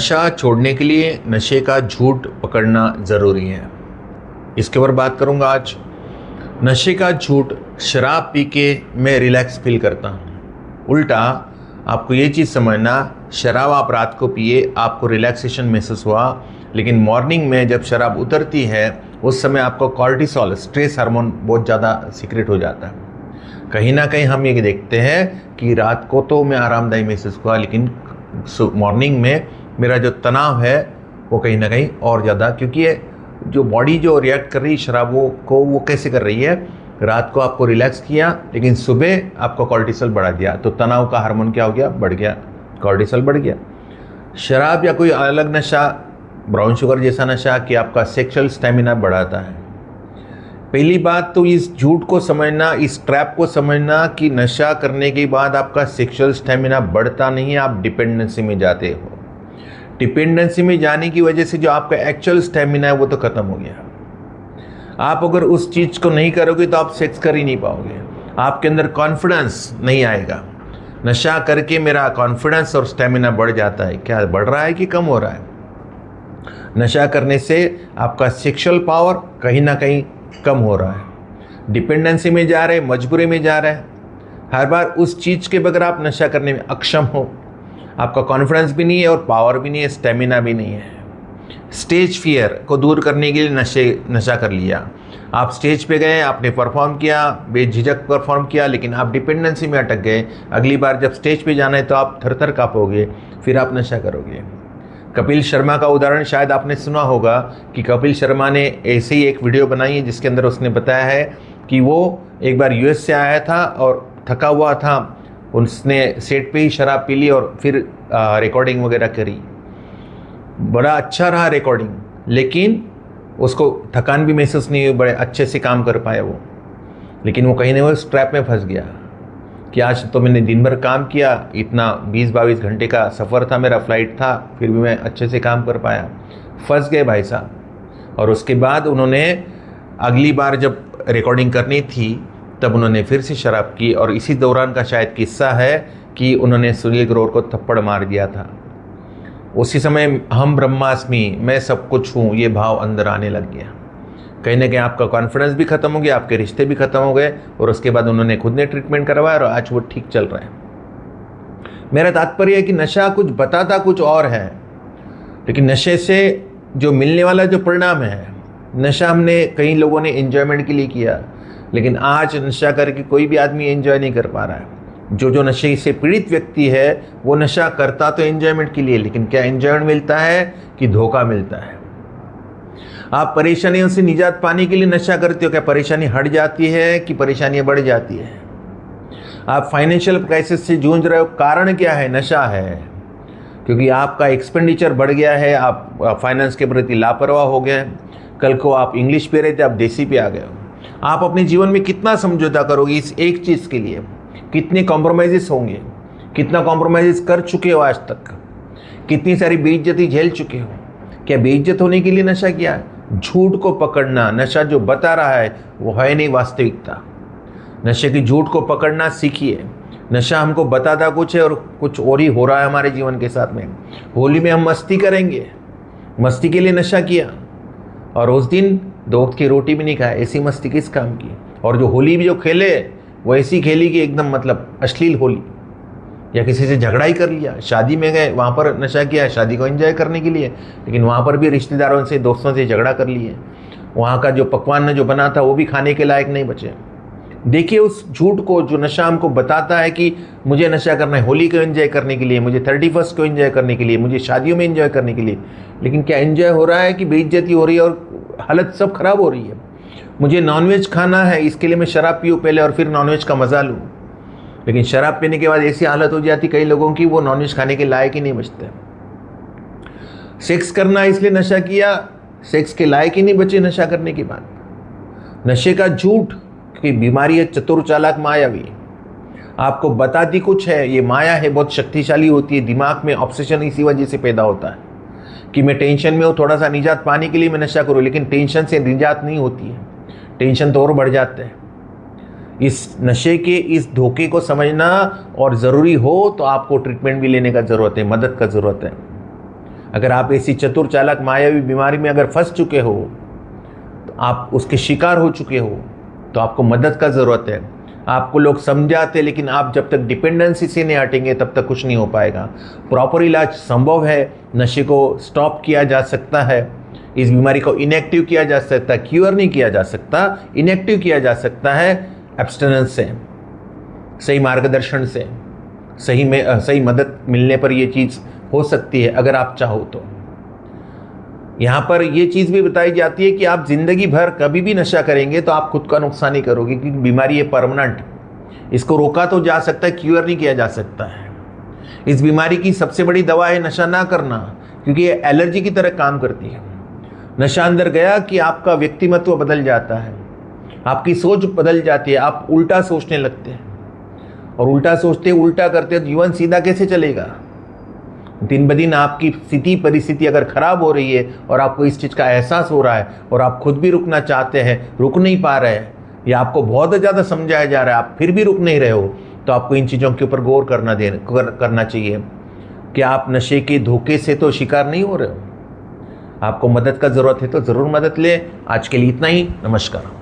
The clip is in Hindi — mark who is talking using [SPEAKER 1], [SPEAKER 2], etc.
[SPEAKER 1] नशा छोड़ने के लिए नशे का झूठ पकड़ना ज़रूरी है। इसके ऊपर बात करूँगा आज। नशे का झूठ, शराब पी के मैं रिलैक्स फील करता हूँ। उल्टा आपको ये चीज़ समझना, शराब आप रात को पिए, आपको रिलैक्सेशन महसूस हुआ, लेकिन मॉर्निंग में जब शराब उतरती है उस समय आपको कॉर्टिसोल, स्ट्रेस हार्मोन बहुत ज़्यादा सीक्रेट हो जाता है। कहीं ना कहीं हम ये देखते हैं कि रात को तो मैं आरामदायी महसूस हुआ, लेकिन मॉर्निंग में मेरा जो तनाव है वो कहीं ना कहीं और ज़्यादा, क्योंकि ये जो बॉडी जो रिएक्ट कर रही है शराबों को, वो कैसे कर रही है, रात को आपको रिलैक्स किया लेकिन सुबह आपको कॉर्टिसोल बढ़ा दिया, तो तनाव का हार्मोन क्या हो गया, बढ़ गया, कॉर्टिसोल बढ़ गया। शराब या कोई अलग नशा, ब्राउन शुगर जैसा नशा कि आपका सेक्सुअल स्टेमिना बढ़ाता है। पहली बात तो इस झूठ को समझना, इस ट्रैप को समझना कि नशा करने के बाद आपका सेक्सुअल स्टेमिना बढ़ता नहीं है, आप डिपेंडेंसी में जाते हो। डिपेंडेंसी में जाने की वजह से जो आपका एक्चुअल स्टेमिना है वो तो ख़त्म हो गया। आप अगर उस चीज़ को नहीं करोगे तो आप सेक्स कर ही नहीं पाओगे, आपके अंदर कॉन्फिडेंस नहीं आएगा। नशा करके मेरा कॉन्फिडेंस और स्टेमिना बढ़ जाता है, क्या बढ़ रहा है कि कम हो रहा है? नशा करने से आपका सेक्सुअल पावर कहीं ना कहीं कम हो रहा है। डिपेंडेंसी में जा रहे हैं, मजबूरी में जा रहे हैं। हर बार उस चीज़ के बगैर आप नशा करने में अक्षम हो, आपका कॉन्फिडेंस भी नहीं है और पावर भी नहीं है, स्टेमिना भी नहीं है। स्टेज फियर को दूर करने के लिए नशा कर लिया। आप स्टेज पे गए, आपने परफॉर्म किया, बेझिझक परफॉर्म किया, लेकिन आप डिपेंडेंसी में अटक गए। अगली बार जब स्टेज पे जाना है तो आप थर थर काँपोगे, फिर आप नशा करोगे। कपिल शर्मा का उदाहरण शायद आपने सुना होगा कि कपिल शर्मा ने ऐसे ही एक वीडियो बनाई है जिसके अंदर उसने बताया है कि वो एक बार यूएस से आया था और थका हुआ था, उसने सेट पे ही शराब पी ली और फिर रिकॉर्डिंग वगैरह करी। बड़ा अच्छा रहा रिकॉर्डिंग, लेकिन उसको थकान भी महसूस नहीं हुई, बड़े अच्छे से काम कर पाया वो। लेकिन वो कहीं ना कहीं उस ट्रैप में फंस गया कि आज तो मैंने दिन भर काम किया, इतना 20-22 घंटे का सफ़र था, मेरा फ्लाइट था, फिर भी मैं अच्छे से काम कर पाया। फंस गए भाई साहब। और उसके बाद उन्होंने अगली बार जब रिकॉर्डिंग करनी थी तब उन्होंने फिर से शराब की, और इसी दौरान का शायद किस्सा है कि उन्होंने सुनील ग्रोवर को थप्पड़ मार दिया था। उसी समय हम ब्रह्मास्मि, मैं सब कुछ हूँ, ये भाव अंदर आने लग गया। कहीं ना कहीं आपका कॉन्फिडेंस भी ख़त्म हो गया, आपके रिश्ते भी ख़त्म हो गए, और उसके बाद उन्होंने खुद ने ट्रीटमेंट करवाया और आज वो ठीक चल रहा है। मेरा तात्पर्य है कि नशा कुछ बताता कुछ और है, लेकिन नशे से जो मिलने वाला जो परिणाम है, नशा हमने कई लोगों ने एंजॉयमेंट के लिए किया, लेकिन आज नशा करके कोई भी आदमी एंजॉय नहीं कर पा रहा है। जो नशे से पीड़ित व्यक्ति है वो नशा करता तो एंजॉयमेंट के लिए, लेकिन क्या एंजॉयमेंट मिलता है कि धोखा मिलता है? आप परेशानियों से निजात पाने के लिए नशा करते हो, क्या परेशानी हट जाती है कि परेशानियां बढ़ जाती है? आप फाइनेंशियल क्राइसिस से जूझ रहे हो, कारण क्या है? नशा है, क्योंकि आपका एक्सपेंडिचर बढ़ गया है, आप फाइनेंस के प्रति लापरवाह हो गए। कल को आप इंग्लिश पे रहे थे, आप देसी पे आ गए हो। आप अपने जीवन में कितना समझौता करोगे इस एक चीज़ के लिए? कितने कॉम्प्रोमाइज़ेस होंगे? कितना कॉम्प्रोमाइज़ कर चुके हो आज तक? कितनी सारी बेइज्जती झेल चुके हो? क्या बेइज्जत होने के लिए नशा किया है? झूठ को पकड़ना, नशा जो बता रहा है वो है नहीं वास्तविकता। नशे की झूठ को पकड़ना सीखिए। नशा हमको बताता कुछ है और कुछ और ही हो रहा है हमारे जीवन के साथ में। होली में हम मस्ती करेंगे, मस्ती के लिए नशा किया, और उस दिन 2 वक्त की रोटी भी नहीं खाए, ऐसी मस्ती किस काम की? और जो होली भी जो खेले वो ऐसी खेली कि एकदम मतलब अश्लील होली, या किसी से झगड़ा ही कर लिया। शादी में गए, वहाँ पर नशा किया शादी को एंजॉय करने के लिए, लेकिन वहाँ पर भी रिश्तेदारों से, दोस्तों से झगड़ा कर लिए। वहाँ का जो पकवान जो बना था वो भी खाने के लायक नहीं बचे। देखिए उस झूठ को, जो नशा हमको बताता है कि मुझे नशा करना है होली को एंजॉय करने के लिए, मुझे 31st को एंजॉय करने के लिए, मुझे शादियों में एंजॉय करने के लिए, लेकिन क्या एंजॉय हो रहा है कि बेइज्जती हो रही है और हालत सब खराब हो रही है? मुझे नॉनवेज खाना है, इसके लिए मैं शराब पीऊँ पहले और फिर नॉनवेज का मज़ा लूँ, लेकिन शराब पीने के बाद ऐसी हालत हो जाती कई लोगों की, वो नॉनवेज खाने के लायक ही नहीं बचते। सेक्स करना इसलिए नशा किया, सेक्स के लायक ही नहीं बचे नशा करने के बाद। नशे का झूठ कि बीमारी है चतुर चालाक मायावी, आपको बताती कुछ है, ये माया है, बहुत शक्तिशाली होती है। दिमाग में ऑब्सेशन इसी वजह से पैदा होता है कि मैं टेंशन में हूँ, थोड़ा सा निजात पाने के लिए मैं नशा करूँ, लेकिन टेंशन से निजात नहीं होती है, टेंशन तो और बढ़ जाते हैं। इस नशे के इस धोखे को समझना, और ज़रूरी हो तो आपको ट्रीटमेंट भी लेने का ज़रूरत है, मदद का ज़रूरत है। अगर आप ऐसी चतुर चालाक मायावी बीमारी में अगर फंस चुके हो, तो आप उसके शिकार हो चुके हो, तो आपको मदद का ज़रूरत है। आपको लोग समझाते, लेकिन आप जब तक डिपेंडेंसी से नहीं हटेंगे तब तक कुछ नहीं हो पाएगा। प्रॉपर इलाज संभव है, नशे को स्टॉप किया जा सकता है, इस बीमारी को इनएक्टिव किया जा सकता है, क्योर नहीं किया जा सकता, इनएक्टिव किया जा सकता है एब्स्टिनेंस से, सही मार्गदर्शन से, सही मदद मिलने पर ये चीज़ हो सकती है अगर आप चाहो तो। यहाँ पर ये चीज़ भी बताई जाती है कि आप ज़िंदगी भर कभी भी नशा करेंगे तो आप खुद का नुकसान ही करोगे, क्योंकि बीमारी है परमानेंट। इसको रोका तो जा सकता है, क्योर नहीं किया जा सकता है। इस बीमारी की सबसे बड़ी दवा है नशा ना करना, क्योंकि ये एलर्जी की तरह काम करती है। नशा अंदर गया कि आपका व्यक्तिमत्व बदल जाता है, आपकी सोच बदल जाती है, आप उल्टा सोचने लगते हैं, और उल्टा सोचते उल्टा करते तो जीवन सीधा कैसे चलेगा। दिन ब दिन आपकी स्थिति परिस्थिति अगर खराब हो रही है और आपको इस चीज़ का एहसास हो रहा है और आप खुद भी रुकना चाहते हैं, रुक नहीं पा रहे हैं, या आपको बहुत ज़्यादा समझाया जा रहा है, आप फिर भी रुक नहीं रहे हो, तो आपको इन चीज़ों के ऊपर गौर करना चाहिए कि आप नशे के धोखे से तो शिकार नहीं हो रहे हो। आपको मदद का ज़रूरत है तो ज़रूर मदद लें। आज के लिए इतना ही। नमस्कार।